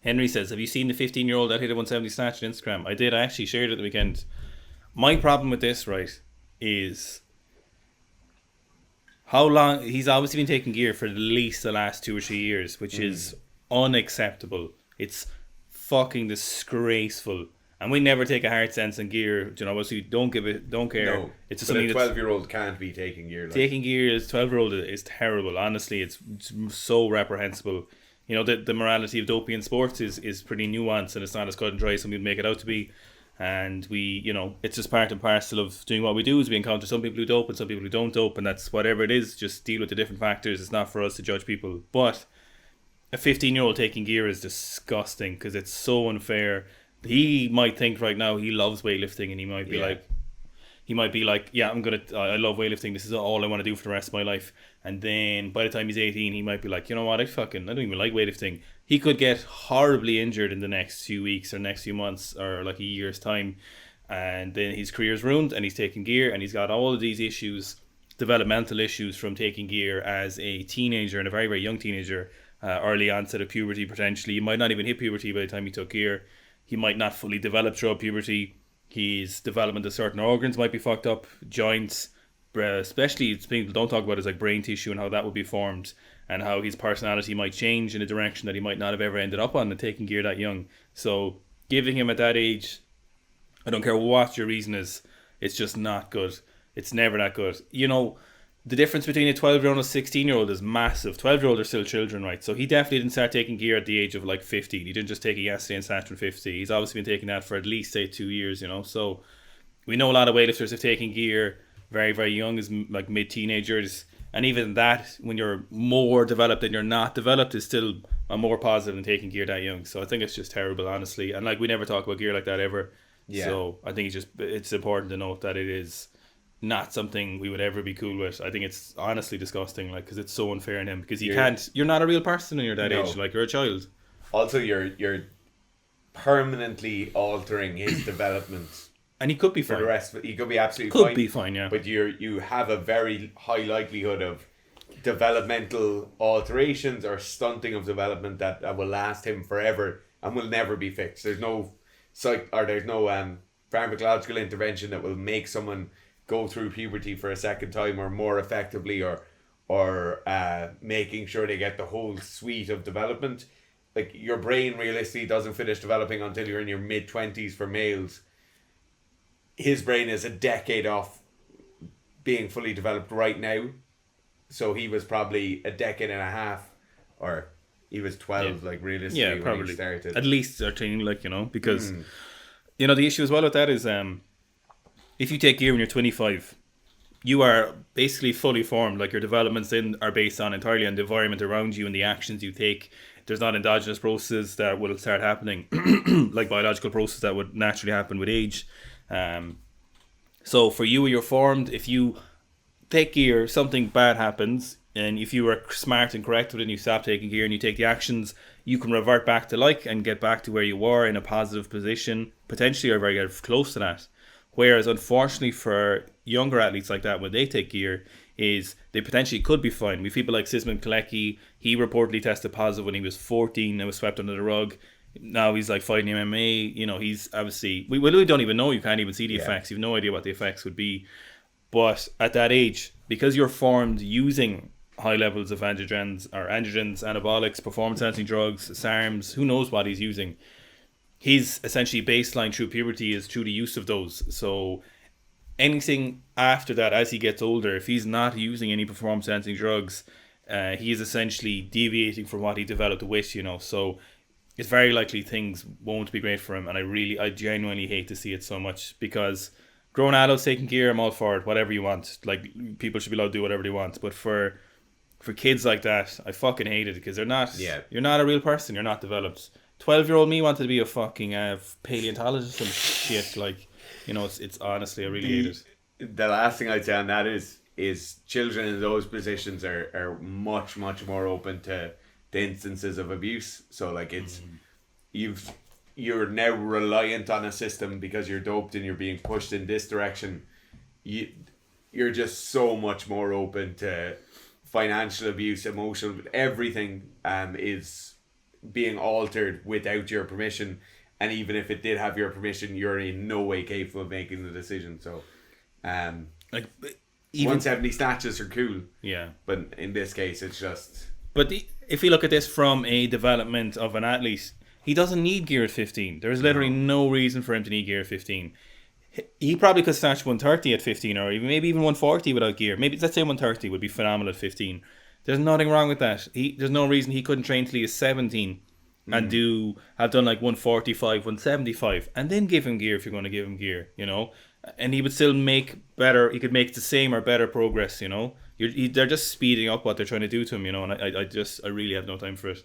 Henry says, have you seen the 15-year-old that hit a 170 snatch on Instagram? I did. I actually shared it the weekend. My problem with this, right, is how long he's obviously been taking gear for at least the last 2 or 3 years, which is unacceptable. It's fucking disgraceful. And we never take a hard sense on gear. You know, obviously don't give it, don't care. No, It's just but a something that's 12-year-old can't be taking gear. Like. taking gear as 12-year-old is terrible. Honestly, it's so reprehensible. You know, the morality of doping in sports is pretty nuanced, and it's not as cut and dry as some people make it out to be. And we, you know, it's just part and parcel of doing what we do. Is we encounter some people who dope and some people who don't dope, and that's whatever it is. Just deal with the different factors. It's not for us to judge people. But a 15-year-old taking gear is disgusting because it's so unfair. He might think right now he loves weightlifting, and he might be like, yeah, I love weightlifting. This is all I want to do for the rest of my life. And then by the time he's 18, he might be like, you know what, I don't even like weightlifting. He could get horribly injured in the next few weeks or next few months or like a year's time. And then his career's ruined and he's taking gear and he's got all of these issues, developmental issues from taking gear as a teenager and a very, very young teenager, early onset of puberty potentially. He might not even hit puberty by the time he took gear. He might not fully develop throughout puberty. His development of certain organs might be fucked up, joints, especially people don't talk about is like brain tissue and how that would be formed and how his personality might change in a direction that he might not have ever ended up on and taking gear that young. So giving him at that age, I don't care what your reason is, it's just not good. It's never that good. You know, the difference between a 12-year-old and a 16-year-old is massive. 12-year-olds are still children, right? So he definitely didn't start taking gear at the age of like 15. He didn't just take it yesterday and start from 50. He's obviously been taking that for at least, say, 2 years, you know. So we know a lot of weightlifters have taken gear very, very young, as like mid-teenagers. And even that, when you're more developed than you're not developed, is still a more positive than taking gear that young. So I think it's just terrible, honestly. And like we never talk about gear like that ever. Yeah. So I think it's important to note that it is not something we would ever be cool with. I think it's honestly disgusting, like, because it's so unfair on him. Because you're not a real person when you're that age. Like, you're a child. Also, you're permanently altering his development. And he could be fine. For the rest of it, he could be absolutely fine. Could be fine, yeah. But you have a very high likelihood of developmental alterations or stunting of development that will last him forever and will never be fixed. There's no pharmacological intervention that will make someone go through puberty for a second time or more effectively or making sure they get the whole suite of development. Like, your brain realistically doesn't finish developing until you're in your mid-20s for males. His brain is a decade off being fully developed right now. So he was probably a decade and a half, or he was 12, like, realistically, when he started. At least 13, like, you know, because, you know, the issue as well with that is, if you take gear when you're 25, you are basically fully formed. Like, your developments are based on entirely on the environment around you and the actions you take. There's not endogenous processes that will start happening, like biological processes that would naturally happen with age. So for you, you're formed. If you take gear, something bad happens, and if you are smart and correct with it and you stop taking gear and you take the actions, you can revert back to and get back to where you were in a positive position, potentially, or very close to that. Whereas, unfortunately, for younger athletes like that, when they take gear, is they potentially could be fine. We have people like Sisman Kalecki. He reportedly tested positive when he was 14 and was swept under the rug. Now he's like fighting MMA. You know, he's obviously, we really don't even know. You can't even see the effects. You have no idea what the effects would be. But at that age, because you're formed using high levels of androgens, anabolics, performance-enhancing drugs, SARMs, who knows what he's using. His essentially baseline through puberty is through the use of those. So anything after that, as he gets older, if he's not using any performance-enhancing drugs, he is essentially deviating from what he developed with, you know. So it's very likely things won't be great for him. And I genuinely hate to see it so much, because grown adults taking gear, I'm all for it, whatever you want. Like, people should be allowed to do whatever they want. But for kids like that, I fucking hate it, because you're not a real person, you're not developed. 12-year-old me wanted to be a fucking paleontologist and shit. Like, you know, it's honestly, I really hate it. The last thing I'd say on that is children in those positions are much, much more open to the instances of abuse. So, like, it's you're now reliant on a system because you're doped and you're being pushed in this direction. You're just so much more open to financial abuse, emotional, everything is being altered without your permission, and even if it did have your permission, you're in no way capable of making the decision. So, Like even 170 snatches are cool, yeah. but in this case, it's just But if you look at this from a development of an athlete, he doesn't need gear at 15. There's literally no reason for him to need gear at 15. He probably could snatch 130 at 15, or maybe even 140 without gear. Maybe let's say 130 would be phenomenal at 15. There's nothing wrong with that. There's no reason he couldn't train till he is 17 and have done like 145, 175, and then give him gear if you're going to give him gear, and he would still make better. He could make the same or better progress, They're just speeding up what they're trying to do to him, and I really have no time for it.